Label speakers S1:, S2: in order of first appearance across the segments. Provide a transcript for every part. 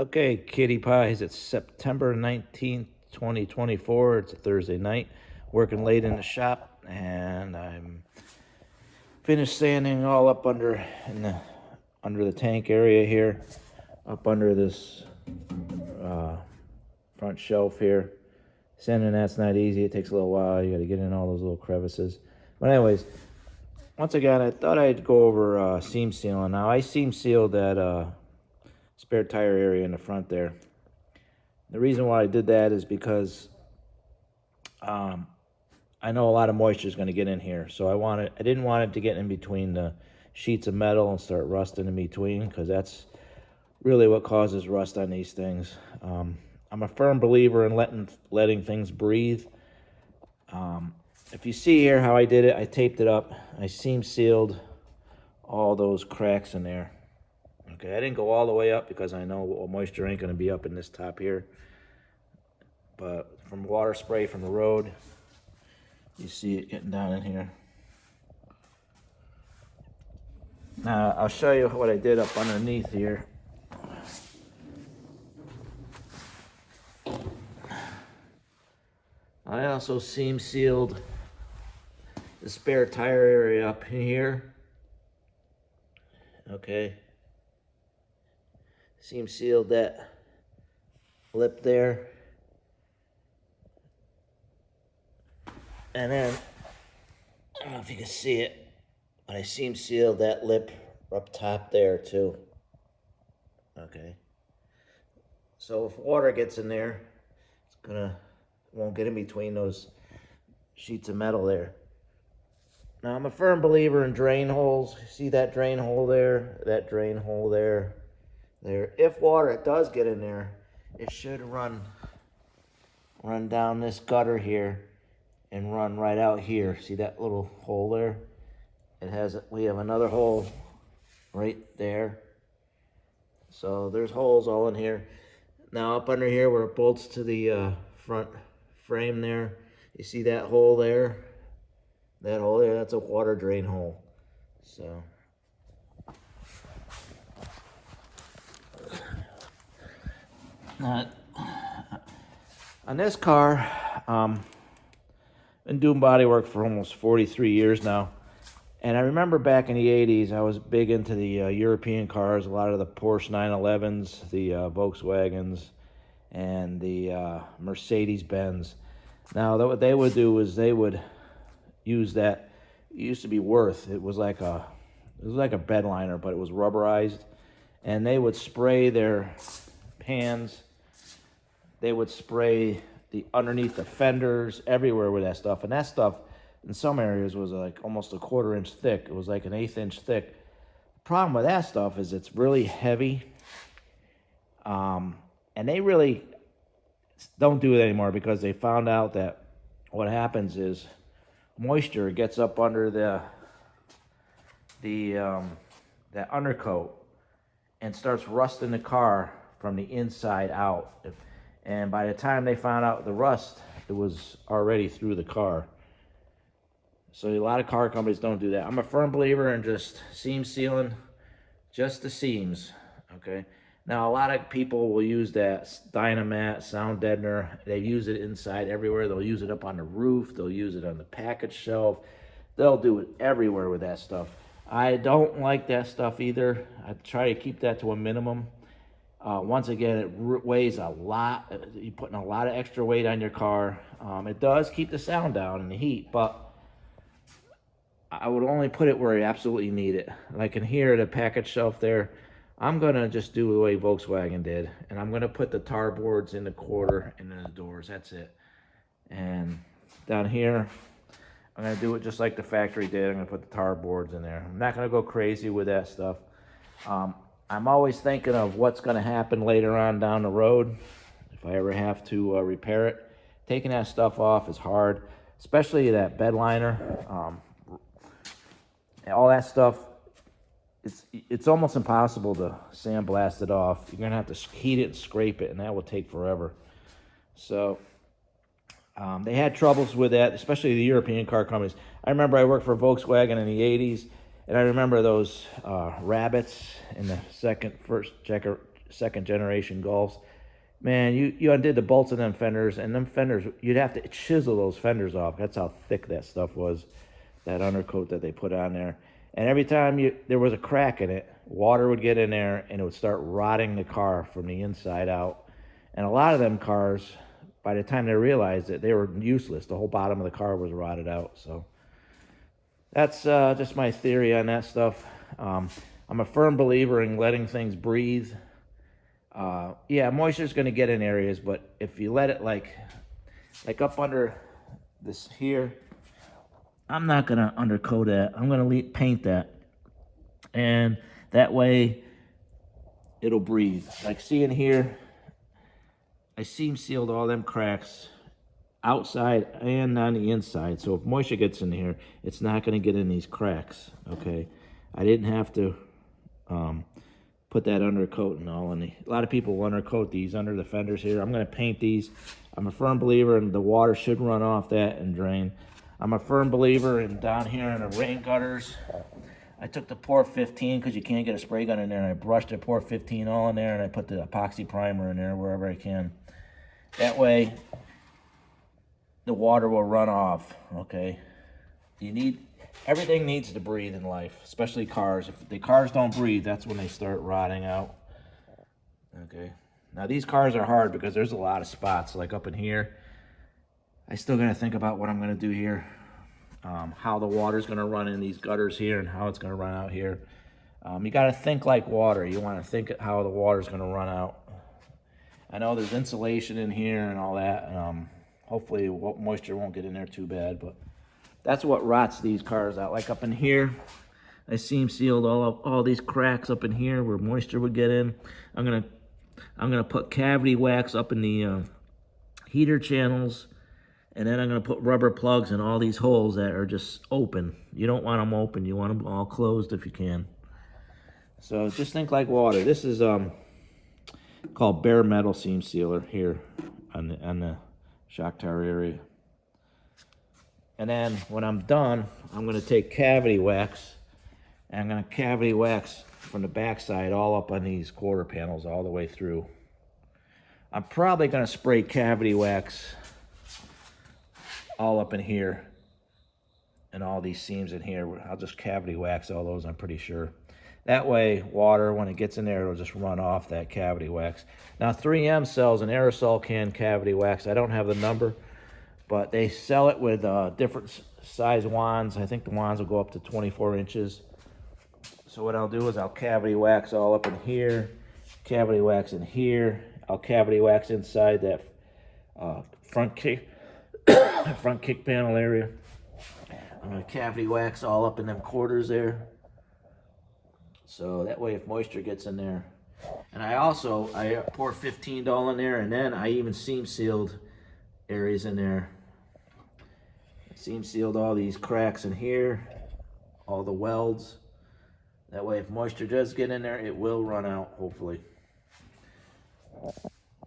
S1: Okay, Kitty Pies, it's September 19th, 2024. It's a Thursday night. Working late in the shop, and I'm finished sanding all up under the tank area here, up under this front shelf here. Sanding that's not easy. It takes a little while. You got to get in all those little crevices. But anyways, once again, I thought I'd go over seam sealing. Now, I seam sealed that spare tire area in the front there. The reason why I did that is because I know a lot of moisture is going to get in here, so I didn't want it to get in between the sheets of metal and start rusting in between, because that's really what causes rust on these things. I'm a firm believer in letting things breathe. If you see here how I did it, I taped it up. I seam sealed all those cracks in there. Okay, I didn't go all the way up because I know moisture ain't going to be up in this top here. But from water spray from the road, you see it getting down in here. Now, I'll show you what I did up underneath here. I also seam sealed the spare tire area up in here. Okay. Seam sealed that lip there. And then, I don't know if you can see it, but I seam sealed that lip up top there too. Okay. So if water gets in there, won't get in between those sheets of metal there. Now, I'm a firm believer in drain holes. See that drain hole there, that drain hole there. If water does get in there, it should run down this gutter here and run right out here. See that little hole there? We have another hole right there. So there's holes all in here. Now up under here where it bolts to the front frame there, you see that hole there? That hole there, that's a water drain hole. So on this car, been doing body work for almost 43 years now. And I remember back in the 80s, I was big into the European cars, a lot of the Porsche 911s, the Volkswagens, and the Mercedes-Benz. Now, what they would do is they would use that. It used to be Worth. It was like a bed liner, but it was rubberized. And they would spray their pans. They would spray underneath the fenders, everywhere with that stuff. And that stuff, in some areas, was like almost a 1/4 inch thick. It was like an 1/8 inch thick. The problem with that stuff is it's really heavy. And they really don't do it anymore because they found out that what happens is moisture gets up under that undercoat and starts rusting the car from the inside out. And by the time they found out the rust, it was already through the car. So a lot of car companies don't do that. I'm a firm believer in just seam sealing, just the seams, okay? Now, a lot of people will use that Dynamat sound deadener. They use it inside everywhere. They'll use it up on the roof. They'll use it on the package shelf. They'll do it everywhere with that stuff. I don't like that stuff either. I try to keep that to a minimum. Once again, it weighs a lot. You're putting a lot of extra weight on your car. It does keep the sound down and the heat, but I would only put it where you absolutely need it. Like in here, the package shelf there, I'm going to just do the way Volkswagen did. And I'm going to put the tar boards in the quarter and in the doors. That's it. And down here, I'm going to do it just like the factory did. I'm going to put the tar boards in there. I'm not going to go crazy with that stuff. I'm always thinking of what's going to happen later on down the road if I ever have to repair it. Taking that stuff off is hard, especially that bed liner. All that stuff, it's almost impossible to sandblast it off. You're going to have to heat it and scrape it, and that will take forever. So they had troubles with that, especially the European car companies. I remember I worked for Volkswagen in the 80s, and I remember those rabbits in the second generation Golfs. Man, you undid the bolts of them fenders, and them fenders, you'd have to chisel those fenders off. That's how thick that stuff was, that undercoat that they put on there. And every time there was a crack in it, water would get in there and it would start rotting the car from the inside out. And a lot of them cars, by the time they realized it, they were useless. The whole bottom of the car was rotted out. So that's just my theory on that stuff. I'm a firm believer in letting things breathe. Yeah, moisture's going to get in areas, but if you let it like up under this here, I'm not going to undercoat that. I'm going to paint that. And that way it'll breathe. Like see in here, I seam sealed all them cracks outside and on the inside. So if moisture gets in here, it's not going to get in these cracks, okay? I didn't have to put that undercoat and all in. A lot of people will undercoat these under the fenders here. I'm going to paint these. I'm a firm believer in the water should run off that and drain. I'm a firm believer in down here in the rain gutters. I took the Pore 15 because you can't get a spray gun in there, and I brushed the Pore 15 all in there, and I put the epoxy primer in there wherever I can. That way, the water will run off, okay? Everything needs to breathe in life, especially cars. If the cars don't breathe, that's when they start rotting out, okay? Now, these cars are hard because there's a lot of spots, like up in here. I still got to think about what I'm going to do here, how the water's going to run in these gutters here and how it's going to run out here. You got to think like water. You want to think how the water's going to run out. I know there's insulation in here and all that. Hopefully moisture won't get in there too bad, but that's what rots these cars out. Like up in here, I seam sealed all these cracks up in here where moisture would get in. I'm gonna put cavity wax up in the heater channels, and then I'm gonna put rubber plugs in all these holes that are just open. You don't want them open. You want them all closed if you can. So just think like water. This is called bare metal seam sealer here on the shock tower area. And then when I'm done, I'm going to take cavity wax, and I'm going to cavity wax from the backside all up on these quarter panels all the way through. I'm probably going to spray cavity wax all up in here and all these seams in here. I'll just cavity wax all those, I'm pretty sure. That way, water, when it gets in there, it'll just run off that cavity wax. Now, 3M sells an aerosol can cavity wax. I don't have the number, but they sell it with different size wands. I think the wands will go up to 24 inches. So what I'll do is I'll cavity wax all up in here, cavity wax in here. I'll cavity wax inside that front kick panel area. I'm going to cavity wax all up in them quarters there. So that way if moisture gets in there. And I pour 15 all in there, and then I even seam sealed areas in there. Seam sealed all these cracks in here, all the welds. That way if moisture does get in there, it will run out, hopefully.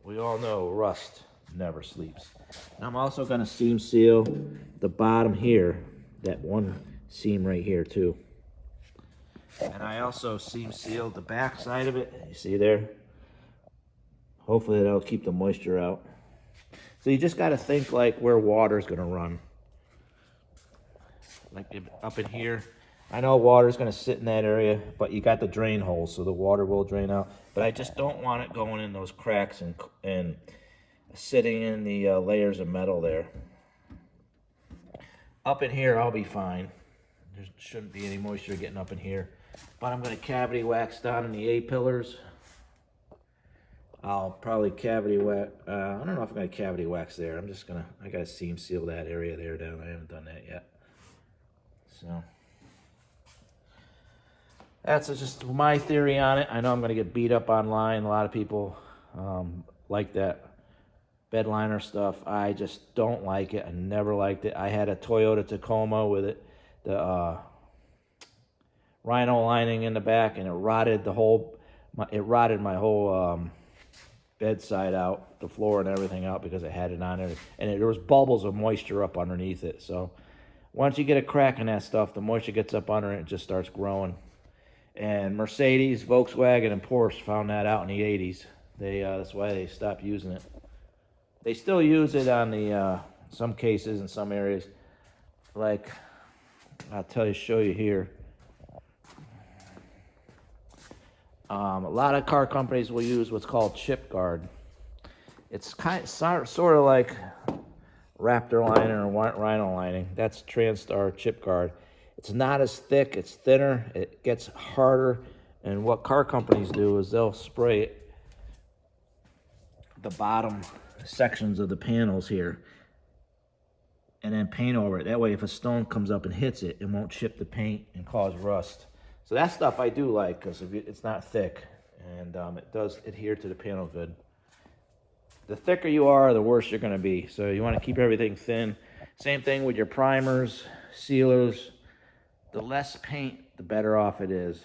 S1: We all know rust never sleeps. And I'm also gonna seam seal the bottom here, that one seam right here too. And I also seam sealed the back side of it. You see there? Hopefully that'll keep the moisture out. So you just got to think like where water's going to run. Like up in here. I know water's going to sit in that area, but you got the drain holes, so the water will drain out. But I just don't want it going in those cracks and sitting in the layers of metal there. Up in here, I'll be fine. There shouldn't be any moisture getting up in here. But I'm going to cavity wax down in the A-pillars. I'll probably cavity wax. I don't know if I'm going to cavity wax there. I got to seam seal that area there down. I haven't done that yet. So that's just my theory on it. I know I'm going to get beat up online. A lot of people like that bed liner stuff. I just don't like it. I never liked it. I had a Toyota Tacoma with it. The Rhino lining in the back, and it rotted my whole bedside out, the floor and everything out because it had it on there, and there was bubbles of moisture up underneath it. So once you get a crack in that stuff, the moisture gets up under it and just starts growing. And Mercedes, Volkswagen, and Porsche found that out in the 80s. That's why they stopped using it. They still use it on the some cases in some areas. Like show you here. A lot of car companies will use what's called chip guard. It's sort of like Raptor lining or Rhino lining. That's Transtar chip guard. It's not as thick, it's thinner, it gets harder, and what car companies do is they'll spray the bottom sections of the panels here and then paint over it. That way if a stone comes up and hits it, it won't chip the paint and cause rust. So that stuff I do like because it's not thick, and it does adhere to the panel good. The thicker you are, the worse you're going to be. So you want to keep everything thin. Same thing with your primers, sealers. The less paint, the better off it is.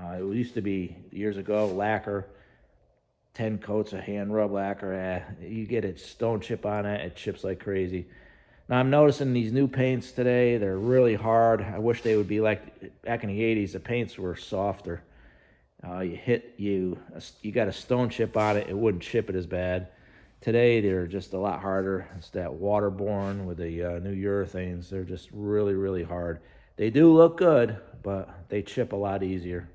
S1: It used to be, years ago, lacquer, 10 coats of hand rub lacquer. You get a stone chip on it, it chips like crazy. Now I'm noticing these new paints today, they're really hard. I wish they would be like back in the 80s, the paints were softer. You got a stone chip on it, it wouldn't chip it as bad. Today they're just a lot harder. It's that waterborne with the new urethanes. They're just really, really hard. They do look good, but they chip a lot easier.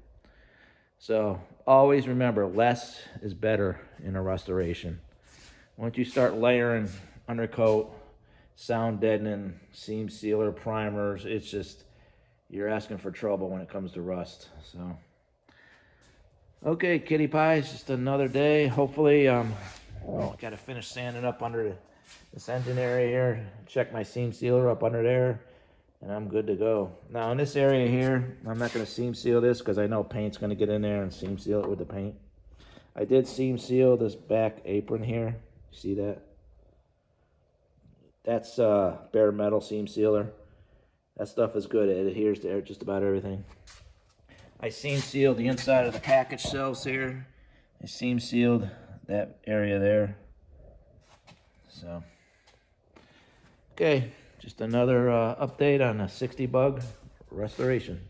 S1: So always remember, less is better in a restoration. Once you start layering undercoat, sound deadening, seam sealer, primers, it's just, you're asking for trouble when it comes to rust. So, okay, kitty pies, just another day. Hopefully, well, got to finish sanding up under this engine area here. Check my seam sealer up under there, and I'm good to go. Now in this area here, I'm not going to seam seal this because I know paint's going to get in there and seam seal it with the paint. I did seam seal this back apron here. See that? That's bare metal seam sealer. That stuff is good. It adheres to just about everything. I seam sealed the inside of the package shelves here. I seam sealed that area there. So, okay, just another update on a 60 bug restoration.